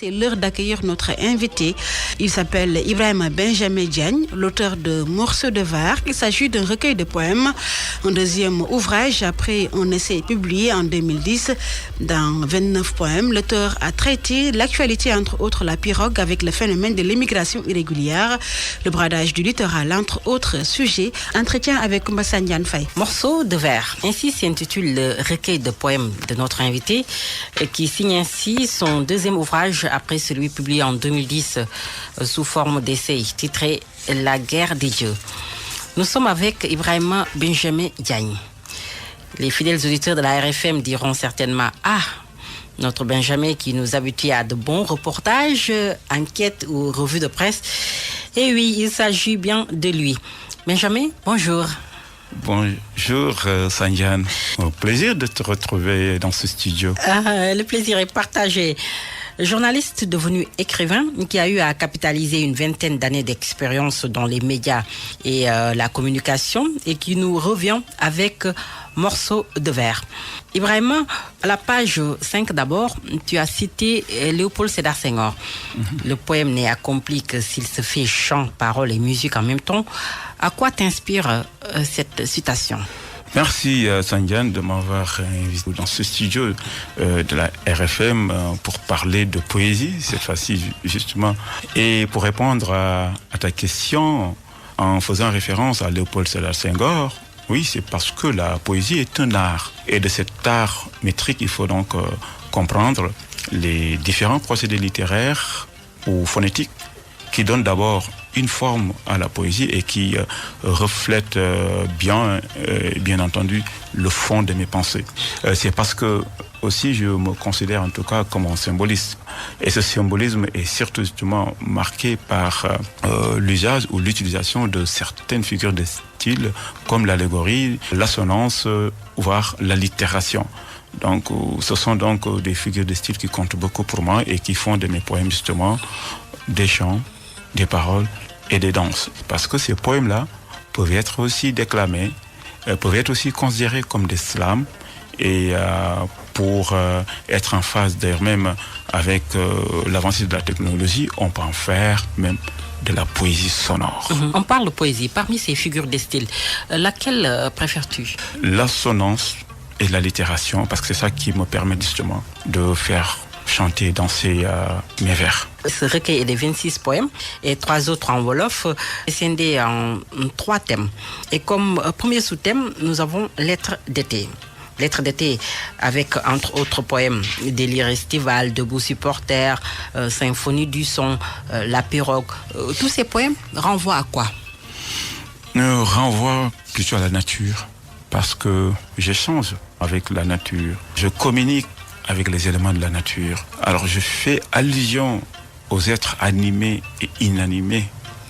C'est l'heure d'accueillir notre invité. Il s'appelle Ibrahima Benjamin Diagne, l'auteur de Morceaux de Var. Il s'agit d'un recueil de poèmes, un deuxième ouvrage après un essai publié en 2010 dans 29 poèmes. L'auteur a traité l'actualité, entre autres la pirogue avec le phénomène de l'immigration irrégulière, le bradage du littoral, entre autres sujets. Entretien avec Koumba Ndiane Faye. Morceaux de Var, ainsi s'intitule le recueil de poèmes de notre invité, qui signe ainsi son deuxième ouvrage après celui publié en 2010 sous forme d'essai titré La guerre des dieux. Nous sommes avec Ibrahima Benjamin Diagne. Les fidèles auditeurs de la RFM diront certainement « Ah, notre Benjamin qui nous habitue à de bons reportages, enquêtes ou revues de presse. » Et oui, il s'agit bien de lui. Benjamin, bonjour. Bonjour Sandiane, au plaisir de te retrouver dans ce studio. Le plaisir est partagé. Journaliste devenu écrivain qui a eu à capitaliser une vingtaine d'années d'expérience dans les médias et la communication et qui nous revient avec Morceaux de Var. Ibrahima, à la page 5 d'abord, tu as cité Léopold Sédar Senghor. Le poème n'est accompli que s'il se fait chant, paroles et musique en même temps. À quoi t'inspire cette citation ? Merci Sandiane de m'avoir invité dans ce studio de la RFM pour parler de poésie, cette fois-ci justement. Et pour répondre à ta question, en faisant référence à Léopold Sédar Senghor, oui, c'est parce que la poésie est un art. Et de cet art métrique, il faut donc comprendre les différents procédés littéraires ou phonétiques qui donnent d'abord une forme à la poésie et qui reflète bien entendu, le fond de mes pensées. C'est parce que aussi je me considère en tout cas comme un symboliste. Et ce symbolisme est surtout justement marqué par l'usage ou l'utilisation de certaines figures de style comme l'allégorie, l'assonance, voire l'allitération. Donc, ce sont donc des figures de style qui comptent beaucoup pour moi et qui font de mes poèmes justement des chants, des paroles et des danses. Parce que ces poèmes-là peuvent être aussi déclamés, peuvent être aussi considérés comme des slams. Et pour être en phase d'ailleurs même avec l'avancée de la technologie, on peut en faire même de la poésie sonore. On parle de poésie. Parmi ces figures de style, laquelle préfères-tu ? L'assonance et l'allitération, parce que c'est ça qui me permet justement de faire chanter et danser mes vers. Ce recueil est de 26 poèmes et 3 autres en Wolof, scindés en 3 thèmes. Et comme premier sous-thème, nous avons Lettres d'été. Lettres d'été avec, entre autres poèmes, Délire estival, Debout supporter, Symphonie du son, La pirogue. Tous ces poèmes renvoient à quoi ? Renvoient plutôt à la nature, parce que j'échange avec la nature. Je communique avec les éléments de la nature. Alors je fais allusion aux êtres animés et inanimés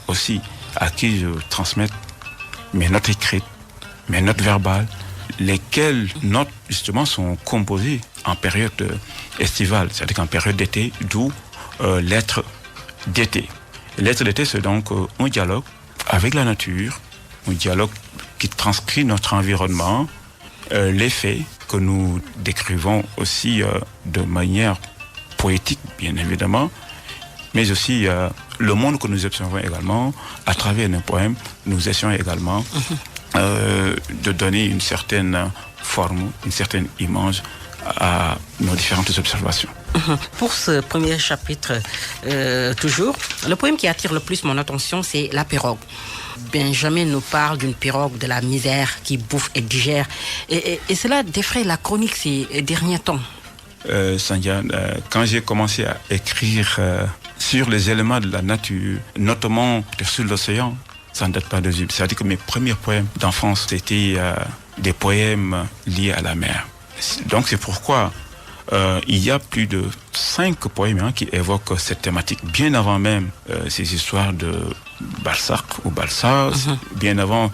aussi, à qui je transmets mes notes écrites, mes notes verbales, lesquelles notes justement sont composées en période estivale, c'est-à-dire qu'en période d'été, d'où lettres d'été. Lettres d'été, c'est donc un dialogue avec la nature, un dialogue qui transcrit notre environnement, les faits que nous décrivons aussi de manière poétique, bien évidemment, mais aussi le monde que nous observons également à travers nos poèmes. Nous essayons également de donner une certaine forme, une certaine image à nos différentes observations. Pour ce premier chapitre, toujours, le poème qui attire le plus mon attention, c'est La pirogue. Benjamin nous parle d'une pirogue de la misère qui bouffe et digère. Et cela défraie la chronique ces derniers temps. Sandiane, quand j'ai commencé à écrire sur les éléments de la nature, notamment sur l'océan, ça ne date pas de vieux. C'est-à-dire que mes premiers poèmes d'enfance, c'était des poèmes liés à la mer. Donc c'est pourquoi il y a plus de 5 poèmes qui évoquent cette thématique, bien avant même ces histoires de Balzac ou Balsas, bien avant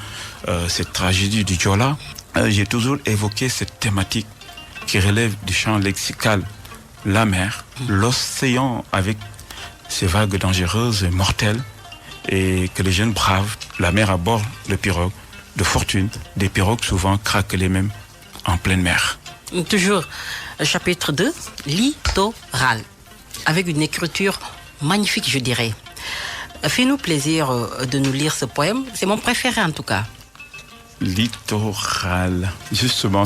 cette tragédie du Diola. J'ai toujours évoqué cette thématique qui relève du champ lexical, la mer, l'océan avec ses vagues dangereuses et mortelles, et que les jeunes bravent la mer à bord de pirogues de fortune, des pirogues souvent craquelées même en pleine mer. Toujours chapitre 2, littoral. avec une écriture magnifique, je dirais. Fais-nous plaisir de nous lire ce poème. C'est mon préféré en tout cas. Littoral. Justement,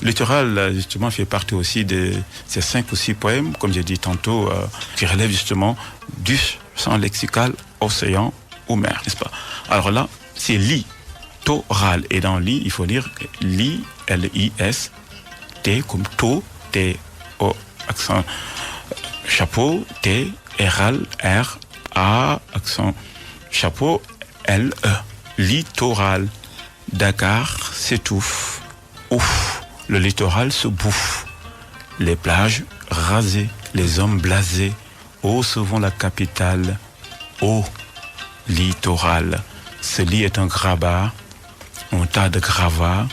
Littoral, justement, fait partie aussi de ces 5 ou 6 poèmes, comme j'ai dit tantôt, qui relèvent justement du champ lexical océan ou mer, n'est-ce pas? Alors là, c'est littoral. Et dans li, il faut lire li, L-I-S, T comme to, T-O, accent chapeau, T, R-A-L, R-A, accent chapeau, L-E. Littoral. Dakar s'étouffe, ouf, le littoral se bouffe, les plages rasées, les hommes blasés, oh, souvent la capitale, oh, littoral. Ce lit est un grabat, un tas de gravats,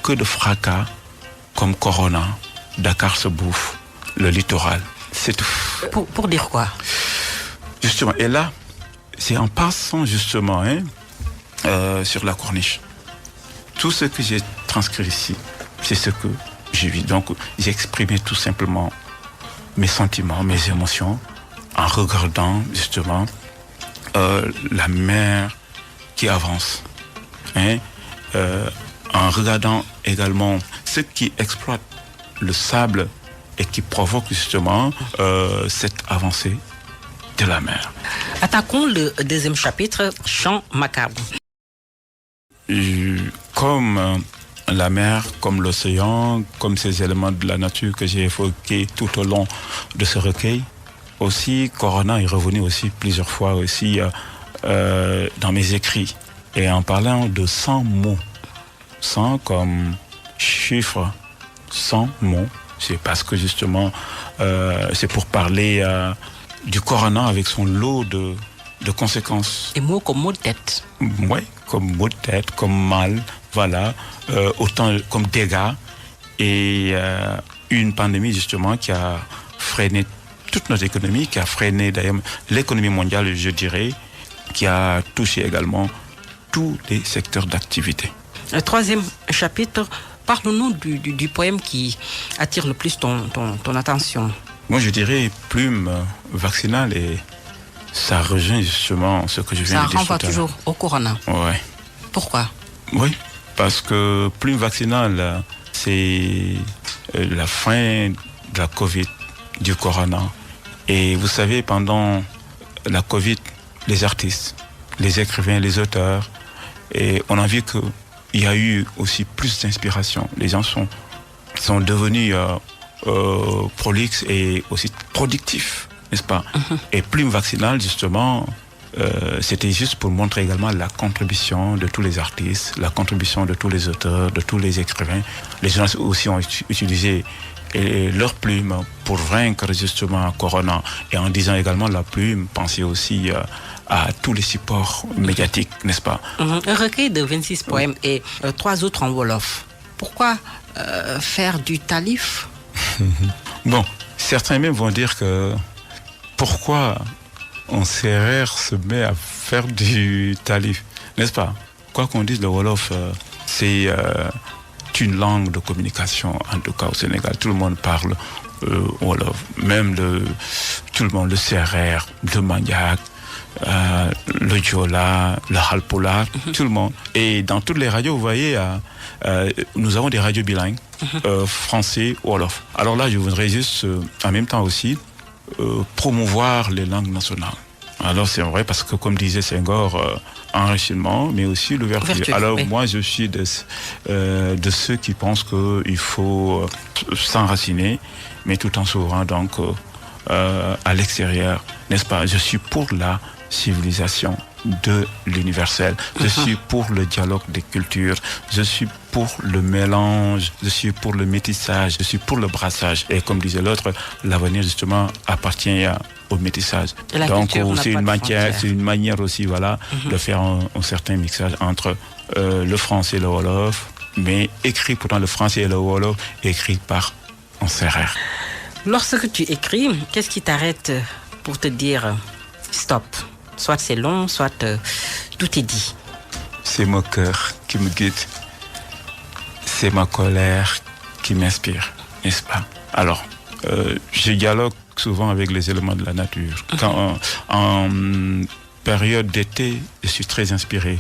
que de fracas, comme Corona, Dakar se bouffe, le littoral s'étouffe. Pour dire quoi? Justement, et là, c'est en passant justement sur la corniche. Tout ce que j'ai transcrit ici, c'est ce que j'ai vu. Donc, j'ai exprimé tout simplement mes sentiments, mes émotions, en regardant justement la mer qui avance. En regardant également ceux qui exploitent le sable et qui provoquent justement cette avancée de la mer. Attaquons le deuxième chapitre, Chant macabre. Comme la mer, comme l'océan, comme ces éléments de la nature que j'ai évoqués tout au long de ce recueil. Aussi, Corona est revenu aussi plusieurs fois aussi dans mes écrits. Et en parlant de 100 mots, 100 comme chiffre, 100 mots, c'est parce que justement, c'est pour parler du Corona avec son lot de conséquences. Et mots comme mots de tête. Oui, comme maux de tête, comme mal, voilà, autant comme dégâts. Et une pandémie justement qui a freiné toute notre économie, qui a freiné d'ailleurs l'économie mondiale, je dirais, qui a touché également tous les secteurs d'activité. Le troisième chapitre, parle-nous du poème qui attire le plus ton attention. Moi je dirais plume vaccinale et ça rejoint justement ce que je viens de dire. Ça renvoie toujours au Corona. Ouais. Pourquoi? Oui, parce que plume vaccinale, c'est la fin de la Covid, du Corona. Et vous savez, pendant la Covid, les artistes, les écrivains, les auteurs, et on a vu qu'il y a eu aussi plus d'inspiration. Les gens sont devenus prolixes et aussi productifs, n'est-ce pas? Et plume vaccinale, justement, c'était juste pour montrer également la contribution de tous les artistes, la contribution de tous les auteurs, de tous les écrivains. Les gens aussi ont utilisé leur plume pour vaincre justement Corona. Et en disant également la plume, pensez aussi à tous les supports médiatiques, n'est-ce pas? Un recueil de 26 poèmes et 3 autres en Wolof. Pourquoi faire du talif? Bon, certains même vont dire que pourquoi un sérère se met à faire du talif, n'est-ce pas? Quoi qu'on dise, le Wolof, c'est une langue de communication, en tout cas au Sénégal. Tout le monde parle Wolof. Même tout le monde, le sérère, le maniaque, le Diola, le Halpolar, tout le monde. Et dans toutes les radios, vous voyez, nous avons des radios bilingues, français, Wolof. Alors là, je voudrais juste, en même temps aussi, promouvoir les langues nationales. Alors c'est vrai parce que comme disait Senghor, enrichissement mais aussi l'ouverture. Alors oui. Moi je suis de ceux qui pensent qu'il faut s'enraciner mais tout en s'ouvrant donc à l'extérieur, n'est-ce pas? Je suis pour la civilisation de l'universel, je suis pour le dialogue des cultures, je suis pour le mélange, je suis pour le métissage, je suis pour le brassage. Et comme disait l'autre, l'avenir justement appartient au métissage. Donc c'est une manière aussi voilà, de faire un certain mixage entre le français et le Wolof, mais écrit pourtant le français et le Wolof, écrit par un sérère. Lorsque tu écris, qu'est-ce qui t'arrête pour te dire stop? Soit c'est long, soit tout est dit. C'est mon cœur qui me guide. C'est ma colère qui m'inspire, n'est-ce pas? Alors, je dialogue souvent avec les éléments de la nature. Quand, en période d'été, je suis très inspiré.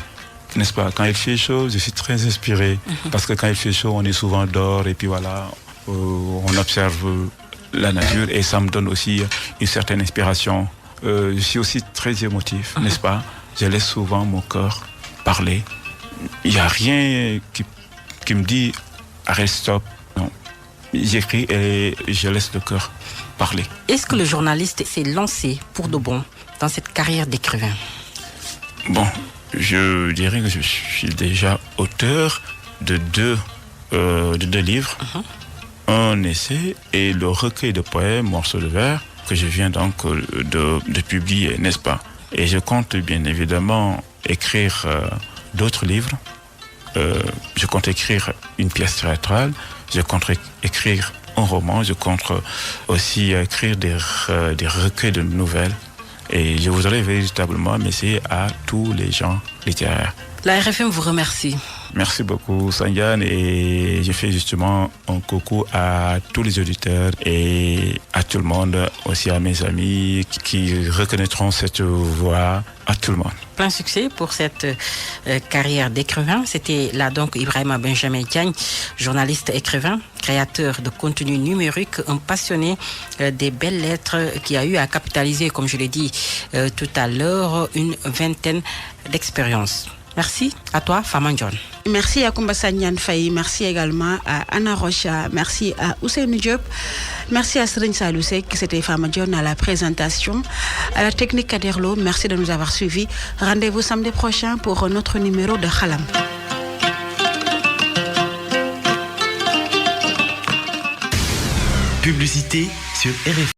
N'est-ce pas? Quand il fait chaud, je suis très inspiré. Parce que quand il fait chaud, on est souvent dehors et puis voilà, on observe la nature et ça me donne aussi une certaine inspiration. Je suis aussi très émotif, n'est-ce pas? Je laisse souvent mon cœur parler. Il n'y a rien qui me dit arrête, stop. Non. J'écris et je laisse le cœur parler. Est-ce que le journaliste s'est lancé pour de bon dans cette carrière d'écrivain? Bon, je dirais que je suis déjà auteur de deux livres, un essai et le recueil de poèmes Morceaux de verre que je viens donc de publier, n'est-ce pas? Et je compte bien évidemment écrire d'autres livres. Je compte écrire une pièce théâtrale, je compte écrire un roman, je compte aussi écrire des recueils de nouvelles. Et je voudrais véritablement m'essayer à tous les gens littéraires. La RFM vous remercie. Merci beaucoup, Sandiane, et je fais justement un coucou à tous les auditeurs et à tout le monde, aussi à mes amis qui reconnaîtront cette voix, à tout le monde. Plein succès pour cette carrière d'écrivain. C'était là donc Ibrahima Benjamin Diagne, journaliste écrivain, créateur de contenu numérique, un passionné des belles lettres qui a eu à capitaliser, comme je l'ai dit tout à l'heure, une vingtaine d'expériences. Merci à toi, Fama John. Merci à Koumba Sandiane Faye, merci également à Anna Rocha, merci à Ousseynou Diop, merci à Serigne Salou Seck, c'était Fama John à la présentation, à la technique Kaderlo, merci de nous avoir suivis. Rendez-vous samedi prochain pour un autre numéro de Khalam. Publicité sur RFM.